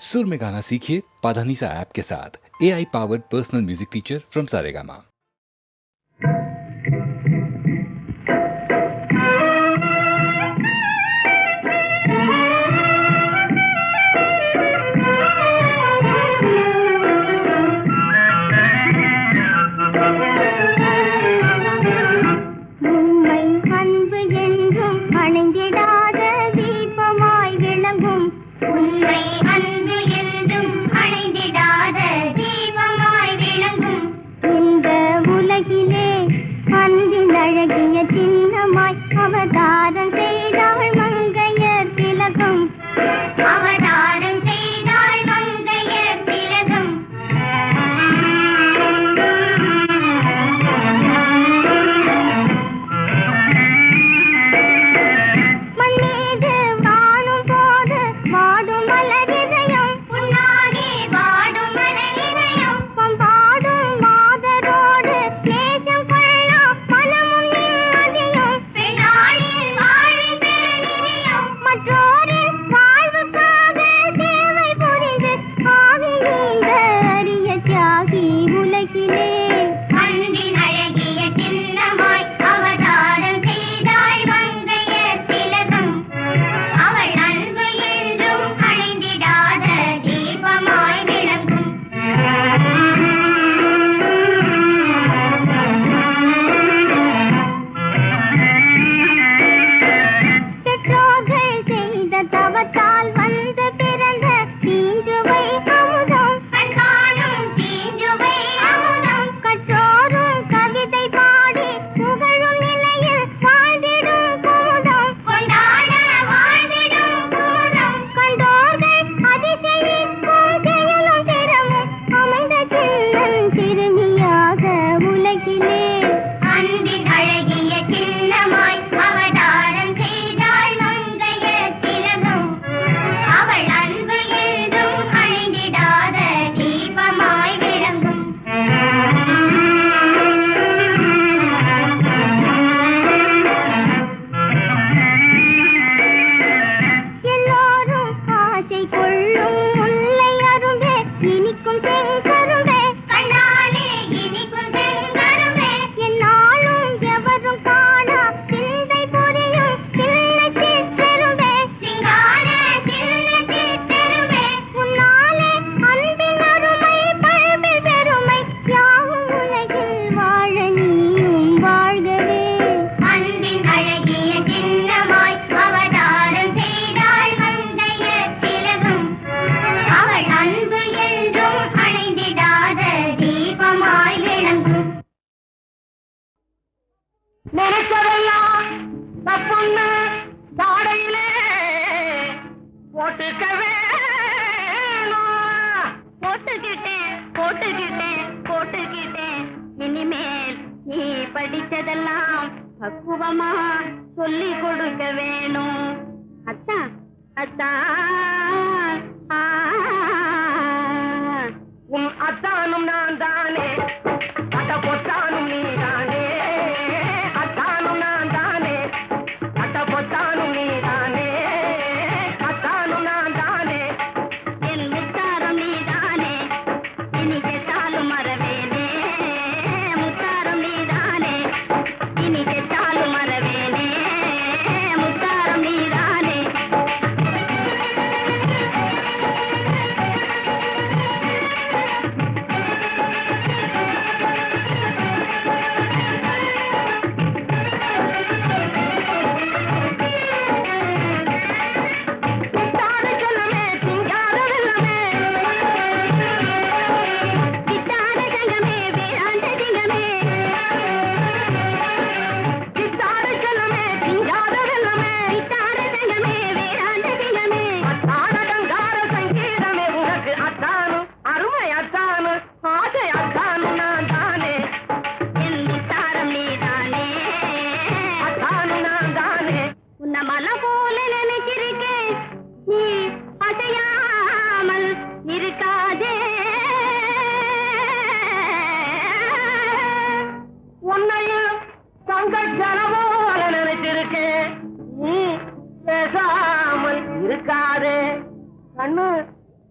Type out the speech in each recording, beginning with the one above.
सुर में गाना सीखिए पाधानीसा ऐप के साथ। AI powered personal music teacher from Saregama.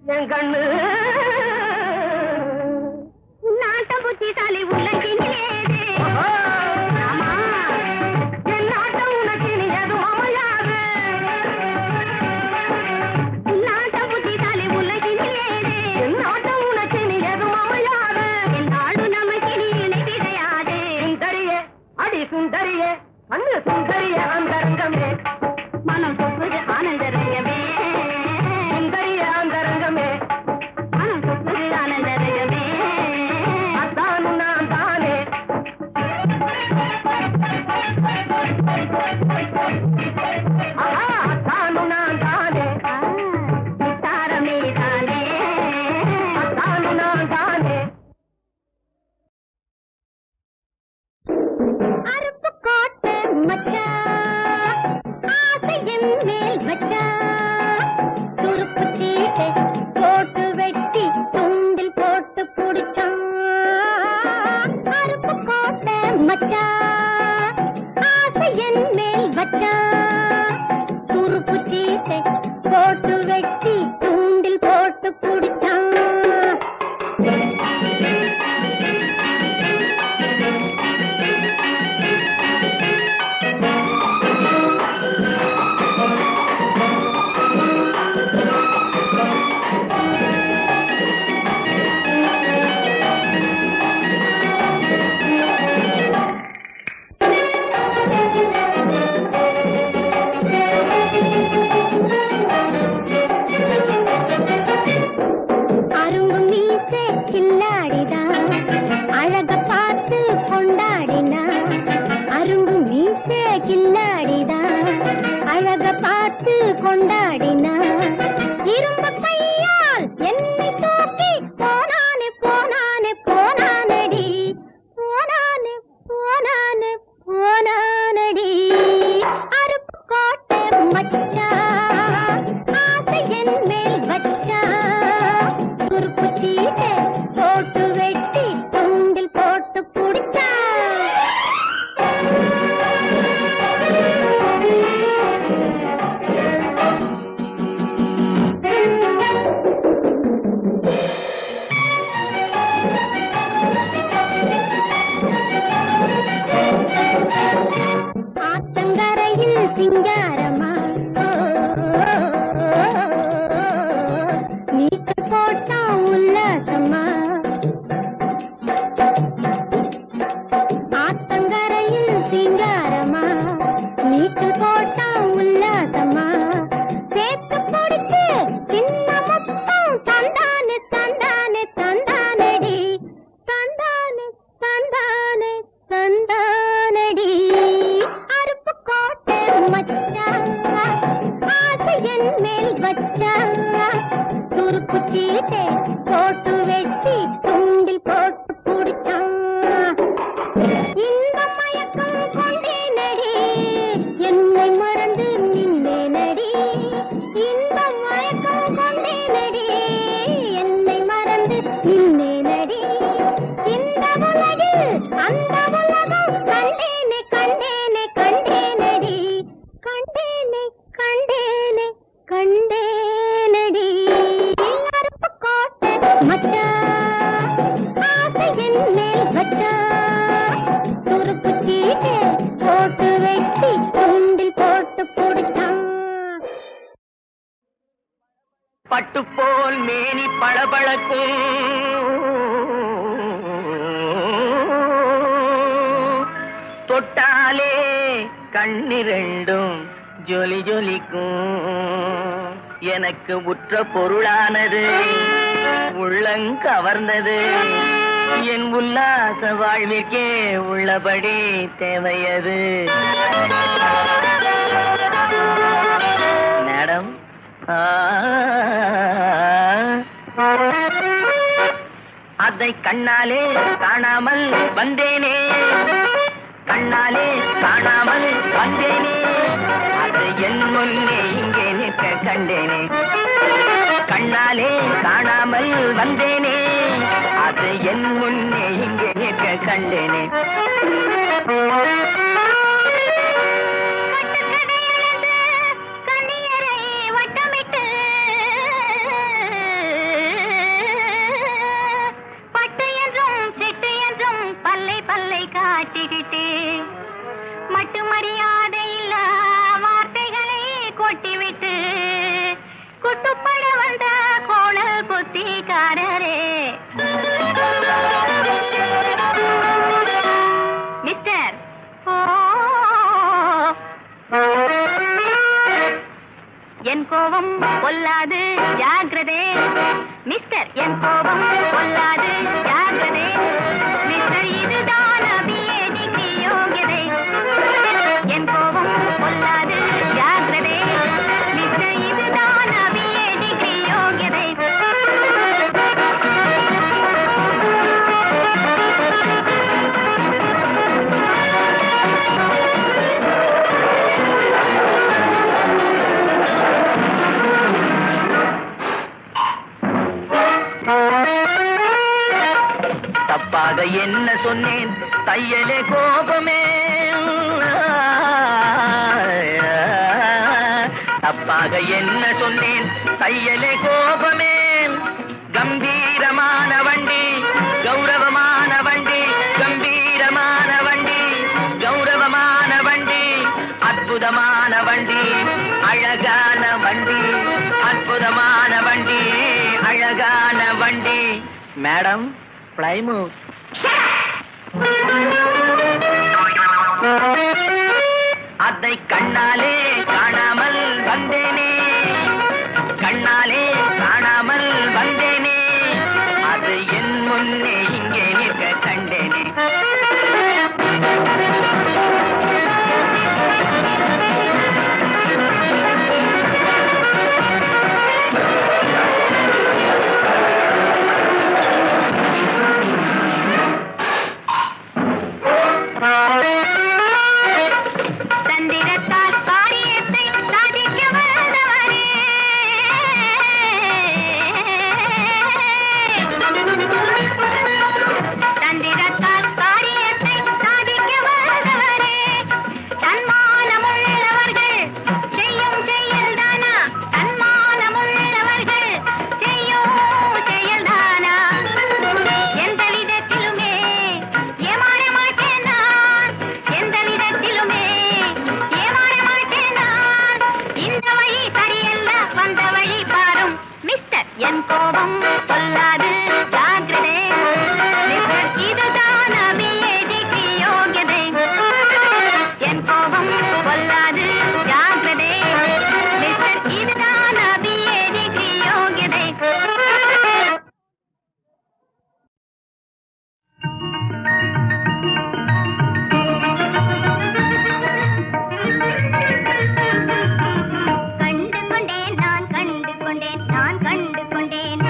என் கண்ணு நாட்ட புத்திசாலி உள்ளங்கினிலே சுந்தரிய அண்ணு சுந்தரிய அந்தரங்கமே மனம் சொற்பது ஆனந்தரங்கமே சுந்தரிய அந்தரங்கமே மனம் சொற்பது ஆனந்தரங்கமே அதானு நான் தானே அதானு நான் தானே தாரமே தானே அதானு நான் தானே போட்டு வெட்டி துண்டில் போட்டு குடிச்சான் அருப்பு கோட்டை மச்சா ஆசையன் மேல் வச்சா துருப்பு சீட்டை போட்டு வெட்டி துண்டில் போட்டு குடிச்சான் கொண்டாடினா இரும்பு கையால் என்னை தூக்கி போனானே போனானே போனானடி போனானே போனானே போனானடி அருப்பு கோட்டை மச்சா ஆசை என் மேல் வச்சா துருப்பு சீட்டை போட்டு வெட்டி துண்டில் போட்டு குடிச்சா சிங்காரமா நீக்கு போட்டா உல்லாசமா ஆத்தங்கரையில் சிங்காரமா நீக்கு போட்டா உல்லாசமா சேர்த்து பிடிச்சு சின்ன முத்தம் தந்தானே தந்தானே தந்தானடி தந்தானே தந்தானே தந்தானடி அருப்பு கோட்டை மச்சா ஆசையன் மேல் வச்சா துருப்பு சீட்டை போட்டு வெட்டி துண்டில் போட்டு குடிச்சான் இந்த மயக்கம் கொண்டேனடி என்னை மறந்து நின்னேனடி இந்த மயக்கம் கொண்டேனடி என்னை மறந்து நின்னேனடி இந்த உலகில் அந்த உலகம் கண்டேனே கண்டேனே கண்டேனடி கண்டேனே கண்டேனே கண்டேனடி அருப்பு கோட்டை மச்சா ஆசையன் மேல் வச்சா துருப்பு சீட்டை போட்டு வெட்டி துண்டில் போட்டு குடிச்சான் பட்டு போல் மேனி பளபளக்கும் தொட்டாலே கண்ணிரண்டும் ஜொலி ஜொலிக்கும் எனக்கு உற்ற பொருளானது உள்ளங்கவர்ந்தது என் உல்லாச வாழ்விற்கே உள்ளபடி தேவையது மேடம் அதை கண்ணாலே காணாமல் வந்தேனே கண்ணாலே காணாமல் வந்தேனே அது என் முன்னே இங்கே நிற்க கண்டேனே கண்ணாலே காணாமல் வந்தேனே அது என் முன்னே இங்கே நிற்க கண்டேனே என் கோபம் கொல்லாது ஜாக்கிரதே மிஸ்டர், என் கோபம் கொல்லாது ஜாக்கிரதே மிஸ்டர், இதுதான் அபியே டிகிரி யோகியதை. என் கோபம் கொல்லாது ஜாக்கிரதே மிஸ்டர், இதுதான் அபியே டிகிரி யோகியதை. தப்பாக என்ன சொன்னேன் தையலே கோபமே, தப்பாக என்ன சொன்னேன் தையலே கோபமே. கம்பீரமான வண்டி கௌரவமான வண்டி, கம்பீரமான வண்டி கௌரவமான வண்டி, அற்புதமான வண்டி அழகான வண்டி, அற்புதமான வண்டி அழகான வண்டி. Madam Plymouth. அதை கண்ணாலே காணாமல் வந்தேனே, கண்ணாலே காணாமல் வந்தேனே, அது என் முன்னே இங்கே நிற்க கண்டேனே. தந்திரத்தால் காரியத்தை சாதிக்க வந்தவரே, தந்திரத்தால் காரியத்தை சாதிக்க வந்தவரே, தன்மானமுள்ளவர்கள் செய்யும் செயல்தானா, தன்மானமுள்ளவர்கள் செய்யும் செயல்தானா, எந்த விதத்திலுமே ஏமாற மாட்டேன் நான், எந்த விதத்திலுமே ஏமாற மாட்டேன் நான், இந்த வழி சரியல்ல வந்த வழி பாரும் மிஸ்டர், என் கோபம் கொல்லாது ஜாக்கிரதை மிஸ்டர், இதுதான் அபியே டிகிரி யோகியதை. என் கோபம் கொல்லாது ஜாக்கிரதை மிஸ்டர், இதுதான் அபியே டிகிரி யோகியதை. கண்டு கொண்டேன் நான் கண்டு கொண்டேன் நான் கண்டு கொண்டேன்,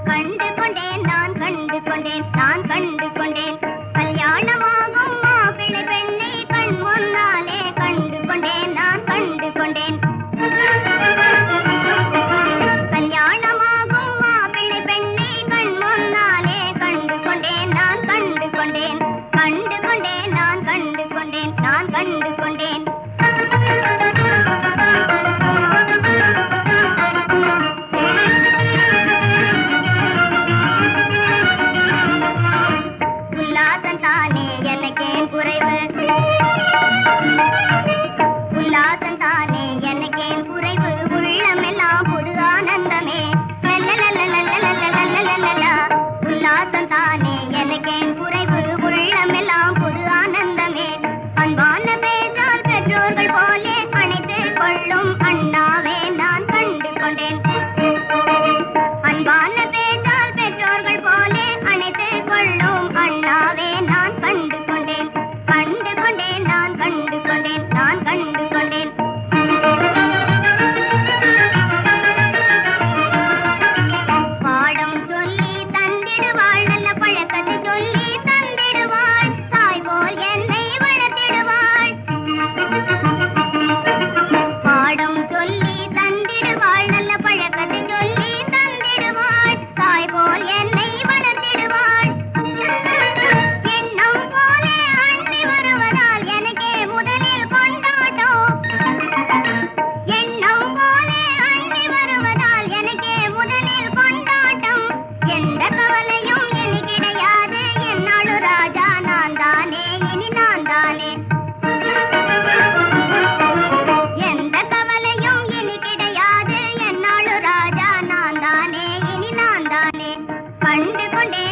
கண்டு கொண்டேன் நான் கண்டு கொண்டேன் நான் கண்டு கொண்டேன், கல்யாணமாகும் மாப்பிள்ளை பெண்ணை கண் முன்னாலே கண்டு கொண்டேன் நான் கண்டு கொண்டேன், கல்யாணமாகும் மாப்பிள்ளை பெண்ணை கண் முன்னாலே கண்டு கொண்டேன் நான் கண்டு கொண்டேன், கண்டு கொண்டேன் நான் கண்டு கொண்டேன் நான் கண்டு கொண்டேன். உல்லாசம் தானே எனக்கேன் குறைவு, உல்லாசம் தானே எனக்கேன் குறைவு, உள்ளமெல்லாம் புது ஆனந்தமே லல்லலல்லலல்லலல்லலல்லலல்லா. உல்லாசம் தானே எனக்கேன் குறைவு, உள்ளமெல்லாம் புது ஆனந்தமே, அன்பான பேச்சால் பெற்றோர்கள் போலே அணைத்துக் கொள்ளும் அண்ணாவே நான் கண்டு கொண்டேன், அன்பான பேச்சால் பெற்றோர்கள் போலே அணைத்துக் கொள்ளும் அண்ணாவே நான் கண்டு கொண்டேன், கண்டு கொண்டேன் நான் கண்டு கொண்டேன் நான் கண்டு கொண்டேன். பாடம் சொல்லி தந்திடுவாள், நல்ல பழக்கத்தை சொல்லி தந்திடுவாள், தாய் போல் என்னை வளர்த்திடுவாள். பாடம் சொல்லி தந்திடுவாள், நல்ல பழக்கத்தை சொல்லி தந்திடுவாள், தாய் போல் என்னை வளர்த்திடுவாள். எண்ணம் போலே அண்ணி வருவதால் எனக்கே முதலில் கொண்டாட்டம், எண்ணம் போலே அண்ணி வருவதால் எனக்கே முதலில் கொண்டாட்டம், எந்த கவலையும் இனி கிடையாது என்னாளு ராஜா நான் தானே, இனி நான் தானே, எந்த கவலையும் இனி கிடையாது என்னாளு ராஜா நான் தானே, இனி நான் தானே, கண்டு கொண்டேன்